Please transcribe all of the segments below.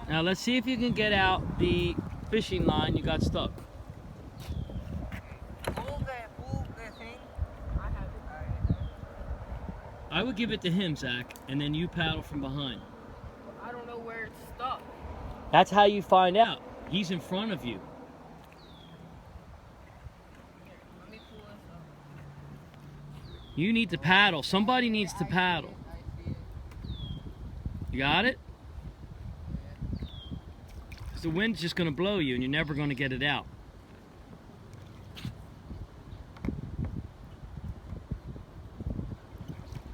Now let's see if you can get out the fishing line you got stuck. Pull the thing. I have it. I would give it to him, Zach, and then you paddle from behind. I don't know where it's stuck. That's how you find out. He's in front of you. Here, let me pull this up. You need to paddle. Somebody needs to paddle. I see it. You got it? Because the wind's just going to blow you and you're never going to get it out.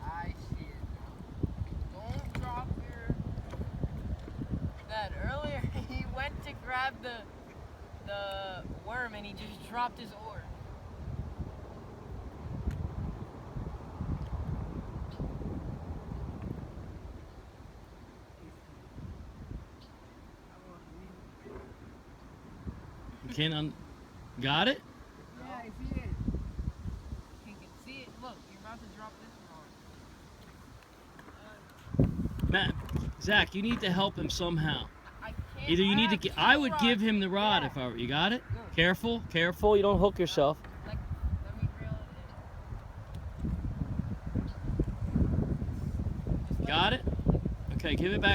I see it now. Don't drop your... Dad, earlier he went to grab the worm and he just dropped his oar. Got it? Yeah, I see it. You can see it. Look, you're about to drop this one. Matt, Zach, you need to help him somehow. I can't. Either you need to get, I would give him the rod Yeah. if I were, you got it? Good. Careful, careful, you don't hook yourself. Like, let me reel it in. Got it? Okay, give it back.